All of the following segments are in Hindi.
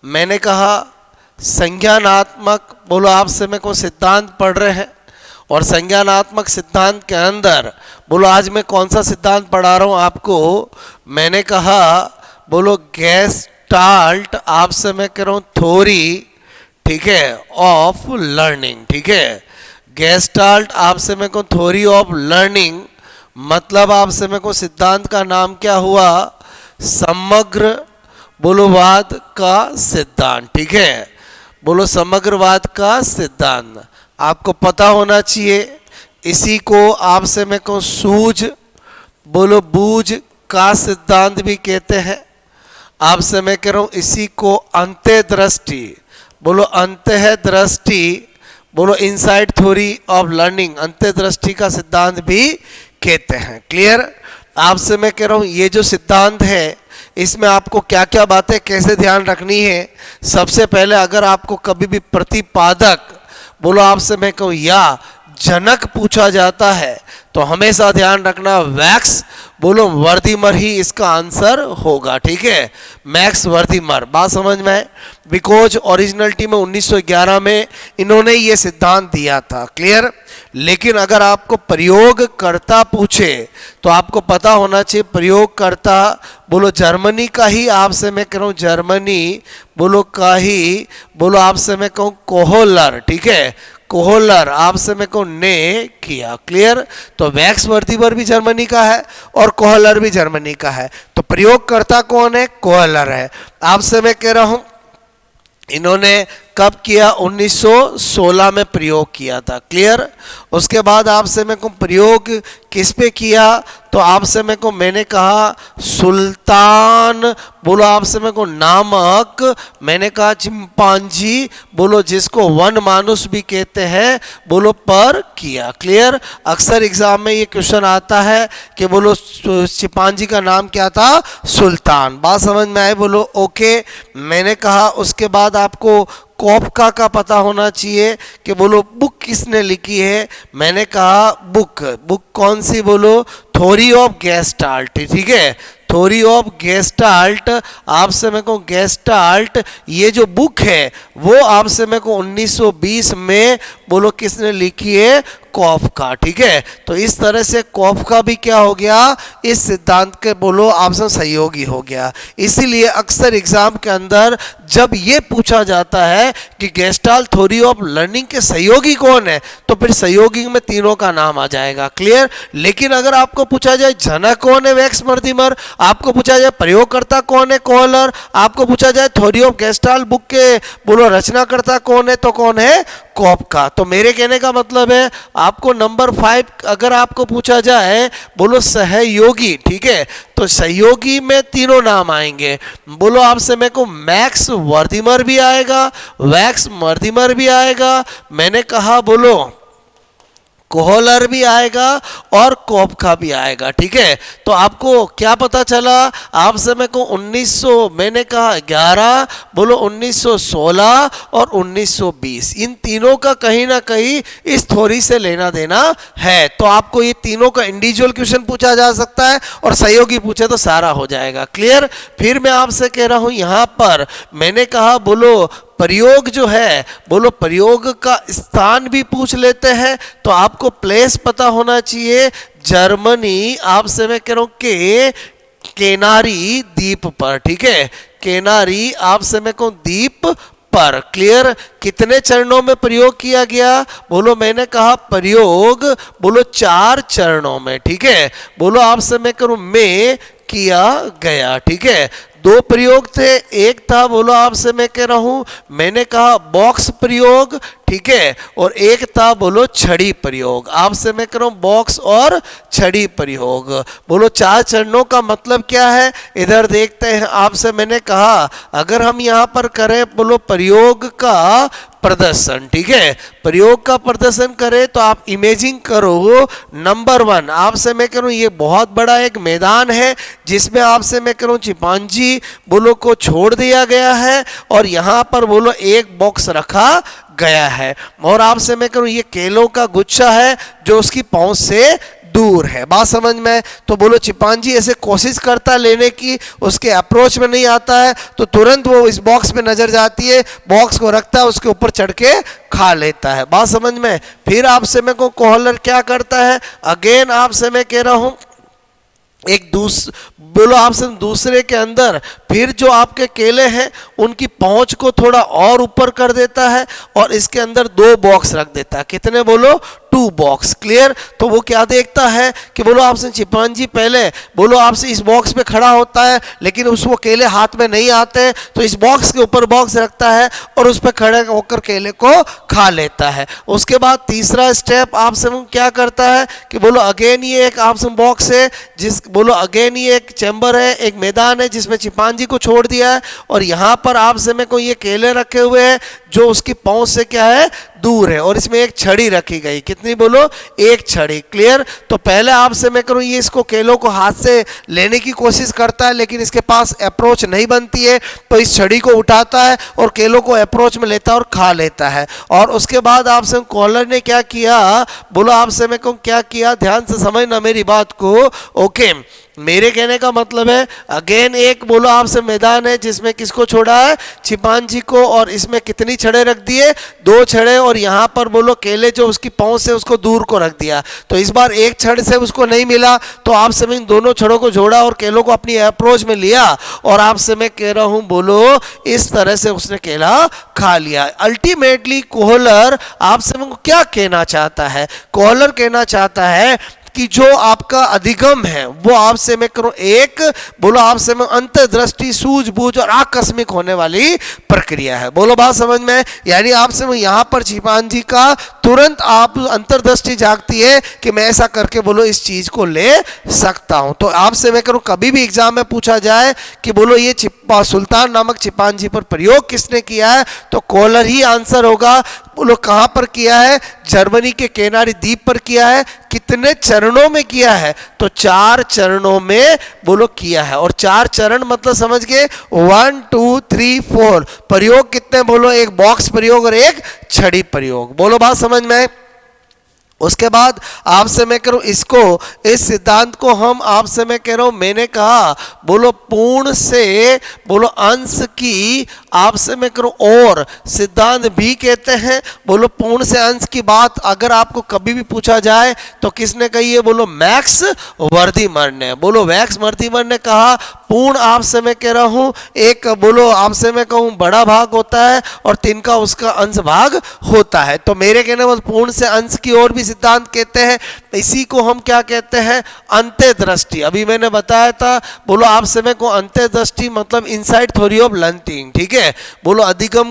मैंने कहा संज्ञानात्मक, बोलो आपसे मेरे को सिद्धांत पढ़ रहे हैं, और संज्ञानात्मक सिद्धांत के अंदर बोलो आज मैं कौन सा सिद्धांत पढ़ा रहा हूँ आपको। मैंने कहा बोलो गेस्टाल्ट, आपसे मैं कह रहा हूँ थ्योरी, ठीक है, ऑफ लर्निंग, ठीक है। गेस्टाल्ट आपसे मेरे को थ्योरी ऑफ लर्निंग, मतलब आपसे मेरे को सिद्धांत का नाम क्या हुआ, समग्र बोलोवाद का सिद्धांत, ठीक है। बोलो समग्रवाद का सिद्धांत आपको पता होना चाहिए। इसी को आपसे मेरे को सूझ बोलो बूझ का सिद्धांत भी कहते हैं। आपसे मैं कह रहा हूं इसी को अंतःदृष्टि, बोलो अंतःदृष्टि, बोलो इनसाइड थ्योरी ऑफ लर्निंग, अंतःदृष्टि का सिद्धांत भी कहते हैं। क्लियर? आपसे मैं कह रहा हूं ये जो सिद्धांत है इसमें आपको क्या क्या बातें कैसे ध्यान रखनी है। सबसे पहले अगर आपको कभी भी प्रतिपादक बोलो आपसे मैं कहूँ या जनक पूछा जाता है तो हमेशा ध्यान रखना वैक्स बोलो वर्दीमर ही इसका आंसर होगा, ठीक है, मैक्स वर्दीमर। बात समझ में है? बिकॉज ओरिजिनलिटी में 1911 में इन्होंने ये सिद्धांत दिया था। क्लियर? लेकिन अगर आपको प्रयोगकर्ता पूछे तो आपको पता होना चाहिए प्रयोगकर्ता बोलो जर्मनी का ही, आपसे मैं कह रहा हूँ जर्मनी बोलो का ही, बोलो आपसे मैं कहूँ कोहलर, ठीक है, कोहलर आपसे मैं को ने किया। क्लियर? तो वैक्स वर्दीमर भी जर्मनी का है और कोहलर भी जर्मनी का है। तो प्रयोगकर्ता कौन है? कोहलर है। आपसे मैं कह रहा हूं इन्होंने कब किया? 1916 में प्रयोग किया था। क्लियर? उसके बाद आपसे मैं को प्रयोग किस पे किया? तो आपसे मैं को मैंने कहा सुल्तान बोलो आपसे मैं को नामक, मैंने कहा चिंपांजी बोलो जिसको वन मानुस भी कहते हैं बोलो पर किया। क्लियर? अक्सर एग्जाम में ये क्वेश्चन आता है कि बोलो चिंपांजी का नाम क्या था? सुल्तान। बात समझ में आए? बोलो ओके। मैंने कहा उसके बाद आपको कॉफका का पता होना चाहिए कि बोलो बुक किसने लिखी है। मैंने कहा बुक कौन सी? बोलो थ्योरी ऑफ गेस्टाल्ट, ठीक है, थ्योरी ऑफ गेस्टाल्ट। आपसे मेरे को गेस्टाल्ट ये जो बुक है वो आपसे मेरे को 1920 में बोलो किसने लिखी है? कॉफका, ठीक है। तो इस तरह से कॉफका भी क्या हो गया? इस सिद्धांत के बोलो आपसे सहयोगी हो गया। इसीलिए अक्सर एग्जाम के अंदर जब ये पूछा जाता है कि गेस्टाल्ट थ्योरी ऑफ लर्निंग के सहयोगी कौन है तो फिर सहयोगी में तीनों का नाम आ जाएगा। क्लियर? लेकिन अगर आपको पूछा जाए जनक कौन है? वैक्स वर्दीमर। आपको पूछा जाए प्रयोगकर्ता कौन है? कोहलर। आपको पूछा जाए थ्योरी ऑफ गेस्टाल्ट बुक के बोलो रचनाकर्ता कौन है तो कौन है? कॉफका। तो मेरे कहने का मतलब है आपको नंबर 5 अगर आपको पूछा जाए बोलो सहयोगी, ठीक है, तो सहयोगी में तीनों नाम आएंगे। बोलो आपसे मेरे को मैक्स वर्दीमर भी आएगा, वैक्स वर्दीमर भी आएगा, मैंने कहा बोलो कोहलर भी आएगा और कॉफका भी आएगा, ठीक है। तो आपको क्या पता चला? आपसे मेरे को 1900 मैंने कहा 11 बोलो 1916 और 1920 इन तीनों का कहीं ना कहीं इस थ्योरी से लेना देना है। तो आपको ये तीनों का इंडिविजुअल क्वेश्चन पूछा जा सकता है और सहयोगी पूछे तो सारा हो जाएगा। क्लियर? फिर मैं आपसे कह रहा हूं यहां पर मैंने कहा बोलो प्रयोग जो है बोलो प्रयोग का स्थान भी पूछ लेते हैं तो आपको प्लेस पता होना चाहिए। जर्मनी आपसे मैं कह रहा हूं के केनारी द्वीप पर, ठीक है, केनारी आपसे मैं कहूं द्वीप पर। क्लियर? कितने चरणों में प्रयोग किया गया? बोलो मैंने कहा प्रयोग बोलो 4 चरणों में, ठीक है। बोलो आपसे मैं करूं में किया गया, ठीक है। 2 प्रयोग थे, एक था बोलो आपसे मैं कह रहा हूं मैंने कहा बॉक्स प्रयोग, ठीक है, और एक था बोलो छड़ी प्रयोग। आपसे मैं कह रहा हूं बॉक्स और छड़ी प्रयोग। बोलो 4 चरणों का मतलब क्या है? इधर देखते हैं। आपसे मैंने कहा अगर हम यहां पर करें बोलो प्रयोग का प्रदर्शन, ठीक है, प्रयोग का प्रदर्शन करें तो आप इमेजिंग करो नंबर 1 आपसे मैं कह रहा हूं ये बहुत बड़ा एक मैदान है जिसमें आपसे मैं कह रहा हूं चिंपांजी बोलो को छोड़ दिया गया है और यहां पर बोलो एक बॉक्स रखा गया है और आपसे मैं कह रहा हूं ये केलों का गुच्छा है जो उसकी पहुंच से दूर है। बात समझ में? तो बोलो चिंपांजी ऐसे कोशिश करता है लेने की, उसके अप्रोच में नहीं आता है, तो तुरंत वो इस बॉक्स में नजर जाती है, बॉक्स को रखता है, उसके ऊपर चढ़ के खा लेता है। बात समझ में? फिर आपसे मैं को कोहलर क्या करता है, अगेन आपसे मैं कह रहा हूं एक बोलो आपसे दूसरे के अंदर फिर जो आपके केले हैं उनकी पहुंच को थोड़ा और ऊपर कर देता है और इसके अंदर 2 बॉक्स रख देता है। कितने? बोलो 2 बॉक्स। क्लियर? तो वो क्या देखता है कि बोलो आपसे चिंपांजी पहले बोलो आपसे इस बॉक्स पे खड़ा होता है, लेकिन उसको केले हाथ में नहीं आते, तो इस बॉक्स के ऊपर बॉक्स रखता है और उस पर खड़े होकर केले को खा लेता है। उसके बाद तीसरा स्टेप आपसे क्या करता है कि बोलो अगेन ये एक आपसे बॉक्स है, बोलो अगेन ये एक चैम्बर है, एक मैदान है जिसमें चिंपांजी को छोड़ दिया है और यहाँ पर आपसे में को ये केले रखे हुए हैं जो उसकी पहुंच से क्या है, दूर है, और इसमें एक छड़ी रखी गई। कितनी? बोलो 1 छड़ी। क्लियर? तो पहले आपसे मैं करूँ ये इसको केलों को हाथ से लेने की कोशिश करता है, लेकिन इसके पास अप्रोच नहीं बनती है, तो इस छड़ी को उठाता है और केलों को अप्रोच में लेता है और खा लेता है। और उसके बाद आपसे कॉलर ने क्या किया, बोलो आपसे मैं कहूँ क्या किया, ध्यान से समझना मेरी बात को। ओके, मेरे कहने का मतलब है अगेन एक बोलो आपसे मैदान है जिसमें किसको छोड़ा है, चिंपांजी को, और इसमें कितनी छड़े रख दिए, 2 छड़े, और यहाँ पर बोलो केले जो उसकी पहुंच से उसको दूर को रख दिया। तो इस बार एक छड़ से उसको नहीं मिला, तो आपसे मैं इन दोनों छड़ों को जोड़ा और केलों को अपनी अप्रोच में लिया, और आपसे मैं कह रहा हूं बोलो इस तरह से उसने केला खा लिया। अल्टीमेटली कोहलर आपसे मैं क्या कहना चाहता है, कोहलर कहना चाहता है कि जो आपका अधिगम है वो आपसे मैं करूं एक बोलो आपसे मैं अंतर्दृष्टि, सूझबूझ और आकस्मिक होने वाली प्रक्रिया है। बोलो बात समझ में? यानी आपसे मैं यहाँ पर चिंपांजी का तुरंत आप अंतर्दृष्टि जागती है कि मैं ऐसा करके बोलो इस चीज को ले सकता हूं। तो आपसे मैं करूं कभी भी एग्जाम में पूछा जाए कि बोलो ये सुल्तान नामक चिंपांजी पर प्रयोग किसने किया है, तो कोहलर ही आंसर होगा। बोलो कहां पर किया है, जर्मनी के केनारी द्वीप पर किया है। कितने चरणों में किया है, तो 4 चरणों में बोलो किया है। और 4 चरण मतलब समझ गए, 1 2 3 4 प्रयोग कितने, बोलो एक बॉक्स प्रयोग और एक छड़ी प्रयोग। बोलो बात समझ में? उसके बाद आपसे मैं करूं इसको, इस सिद्धांत को हम आपसे मैं कह रहा हूं, मैंने कहा बोलो पूर्ण से बोलो अंश की आपसे मैं करूं और सिद्धांत भी कहते हैं। बोलो पूर्ण से अंश की बात अगर आपको कभी भी पूछा जाए तो किसने कही है, बोलो मैक्स वर्दीमर ने। बोलो मैक्स वर्दीमर ने कहा पूर्ण आपसे मैं कह रहा हूं एक बोलो आपसे मैं कहूं बड़ा भाग होता है और 3 का उसका अंश भाग होता है। तो मेरे कहने में पूर्ण से अंश की ओर भी सिद्धांत कहते हैं। इसी को हम क्या कहते हैं, अंतर्दृष्टि। अभी मैंने बताया था बोलो आपसे मैं को अंतर्दृष्टि मतलब इनसाइड थ्योरी ऑफ लर्निंग। ठीक है, बोलो अधिगम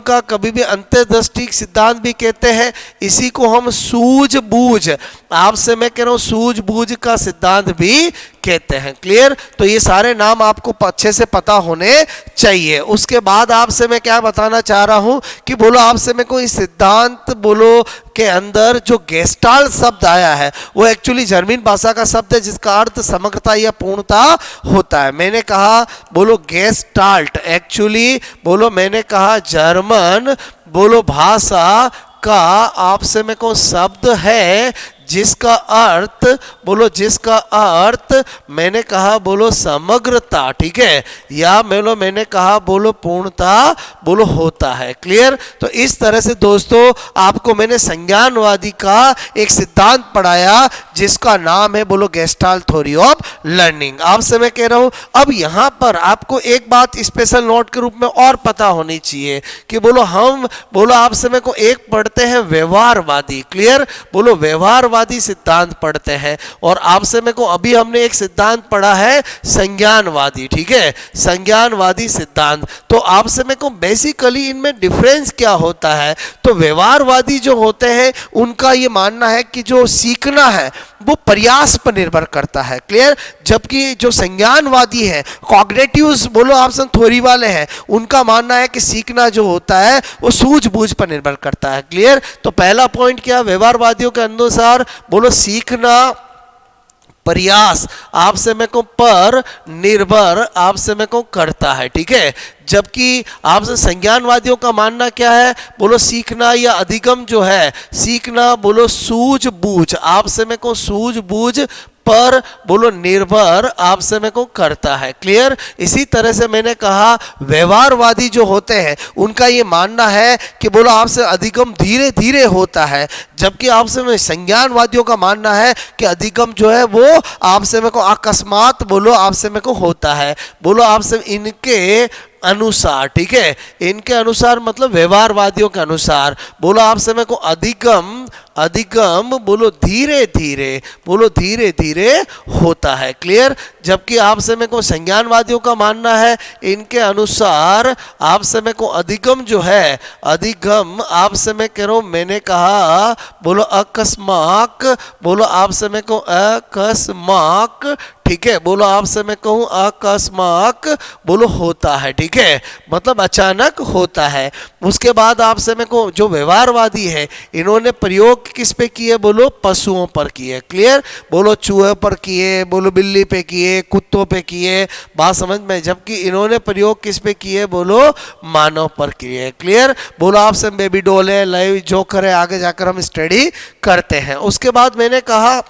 का कभी भी अंतर्दृष्टि सिद्धांत भी कहते हैं। इसी को हम सूझबूझ आपसे मैं कह रहा हूं सूझबूझ का सिद्धांत भी कहते हैं। क्लियर? तो ये सारे नाम आपको अच्छे से पता होने चाहिए। उसके बाद आपसे मैं क्या बताना चाह रहा हूं कि बोलो आपसे मैं कोई सिद्धांत बोलो के अंदर जो गेस्टाल्ट शब्द आया है वो एक्चुअली जर्मन भाषा का शब्द है जिसका अर्थ समग्रता या पूर्णता होता है। मैंने कहा बोलो गेस्टाल्ट एक्चुअली बोलो मैंने कहा जर्मन बोलो भाषा का आपसे मैं को शब्द है जिसका अर्थ मैंने कहा बोलो समग्रता। ठीक है, या मैंने कहा बोलो पूर्णता बोलो होता है। क्लियर? तो इस तरह से दोस्तों आपको मैंने संज्ञानवादी का एक सिद्धांत पढ़ाया जिसका नाम है बोलो गेस्टाल्ट थ्योरी ऑफ लर्निंग। आपसे मैं कह रहा हूं अब यहां पर आपको एक बात स्पेशल नोट के रूप में और पता होनी चाहिए कि बोलो हम बोलो आपसे मैं को एक पढ़ते हैं व्यवहारवादी। क्लियर? बोलो व्यवहारवादी सिद्धांत पढ़ते हैं और आपसे में को अभी हमने एक सिद्धांत पढ़ा है संज्ञानवादी। ठीक है, संज्ञानवादी सिद्धांत। तो आपसे में को बेसिकली इनमें डिफरेंस क्या होता है, तो व्यवहारवादी जो होते हैं उनका ये मानना है कि जो सीखना है वो प्रयास पर निर्भर करता है। क्लियर? जबकि जो संज्ञानवादी है कॉग्निटिव्स बोलो आपसे थ्योरी वाले हैं उनका मानना है कि सीखना जो होता है वो सूझबूझ पर निर्भर करता है। क्लियर? तो पहला पॉइंट क्या, व्यवहारवादियों के अनुसार बोलो सीखना प्रयास आप समय को पर निर्भर आप समय को करता है, ठीक है। जबकि आपसे संज्ञानवादियों का मानना क्या है, बोलो सीखना या अधिगम जो है, सीखना बोलो सूझबूझ आप समय को सूझबूझ पर बोलो निर्भर आप समय को करता है। क्लियर। इसी तरह से मैंने कहा व्यवहारवादी जो होते हैं उनका ये मानना है कि बोलो आपसे अधिगम धीरे धीरे होता है, जबकि आपसे में संज्ञानवादियों का मानना है कि अधिगम जो है वो आपसे में को अकस्मात बोलो आपसे में को होता है, बोलो आपसे इनके अनुसार, ठीक है। इनके अनुसार मतलब व्यवहारवादियों के अनुसार बोलो आप समय को अधिगम अधिगम बोलो धीरे धीरे बोलो धीरे धीरे होता है। क्लियर। जबकि आप समय को संज्ञानवादियों का मानना है इनके अनुसार आप समय को अधिगम जो है, अधिगम आप समय करो मैंने कहा बोलो अकस्मात बोलो आप समय को अकस्मात, ठीक है, बोलो आप से मैं कहूँ अकस्मात बोलो होता है, ठीक है, मतलब अचानक होता है। उसके बाद आप से मैं को जो व्यवहारवादी है इन्होंने प्रयोग किस पे किए, बोलो पशुओं पर किए। क्लियर। बोलो चूहे पर किए, बोलो बिल्ली पे किए, कुत्तों पे किए, बात समझ में। जबकि इन्होंने प्रयोग किस पे किए, बोलो मानव पर किए। क्लियर। बोलो आपसे बेबी डॉल है, लाइव जोकर है, आगे जाकर हम स्टडी करते हैं। उसके बाद मैंने कहा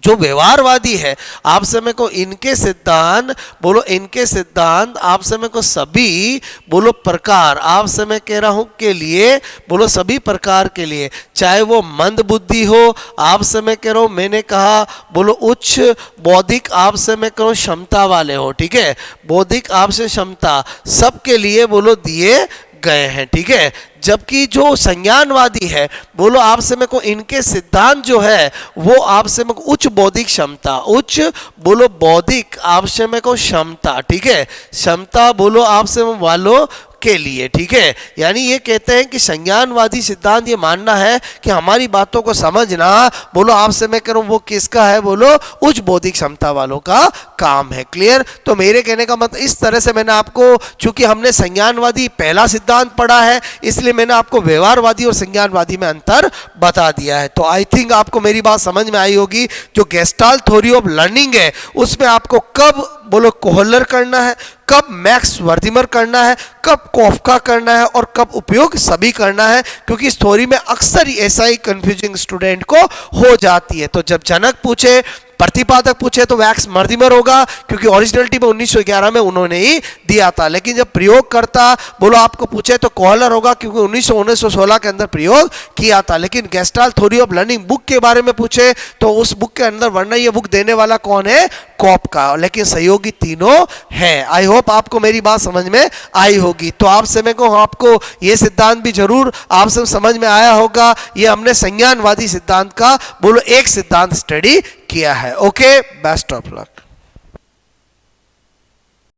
जो व्यवहारवादी है आप समय को इनके सिद्धांत बोलो इनके सिद्धांत आप समय को सभी बोलो प्रकार आप समय कह रहा हूं के लिए बोलो सभी प्रकार के लिए, चाहे वो मंद बुद्धि हो आप समय कह रहा हूं मैंने कहा बोलो उच्च बौद्धिक आप समय करो क्षमता वाले हो, ठीक है, बौद्धिक आपसे क्षमता सबके लिए बोलो दिए गए हैं, ठीक है। जबकि जो संज्ञानवादी है बोलो आप समय को इनके सिद्धांत जो है वो आप समय को उच्च बौद्धिक क्षमता, उच्च बोलो बौद्धिक आप समय को क्षमता, ठीक है, क्षमता बोलो आप समय वालों के लिए, ठीक है। यानी ये कहते हैं कि संज्ञानवादी सिद्धांत ये मानना है कि हमारी बातों को समझना बोलो आपसे मैं करूं वो किसका है, बोलो उच्च बौद्धिक क्षमता वालों का काम है। क्लियर। तो मेरे कहने का मतलब इस तरह से मैंने आपको, चूंकि हमने संज्ञानवादी पहला सिद्धांत पढ़ा है इसलिए मैंने आपको व्यवहारवादी और संज्ञानवादी में अंतर बता दिया है। तो आई थिंक आपको मेरी बात समझ में आई होगी। जो गेस्टाल्ट थ्योरी ऑफ लर्निंग है उसमें आपको कब बोलो कोहलर करना है, कब मैक्स वर्दिमर करना है, कब कॉफका करना है और कब उपयोग सभी करना है, क्योंकि इस थ्योरी में अक्सर ऐसा ही कंफ्यूजिंग स्टूडेंट को हो जाती है। तो जब जनक पूछे प्रतिपादक पूछे तो वैक्स मर्दिमर होगा, क्योंकि ओरिजिनलिटी में 1911 में उन्होंने ही दिया था। लेकिन जब प्रयोग करता बोलो आपको पूछे तो कोहलर होगा, क्योंकि 1916 के अंदर प्रयोग किया था। लेकिन gestalt theory of learning book के बारे में पूछे तो उस बुक के अंदर वरना ये बुक देने वाला कौन है, कॉपका, लेकिन सहयोगी तीनों है। आई होप आपको मेरी बात समझ में आई होगी। तो आपसे मैं कहूँ आपको ये सिद्धांत भी जरूर आपसे समझ में आया होगा। ये हमने संज्ञानवादी सिद्धांत का बोलो एक सिद्धांत स्टडी किया है। Okay, best of luck.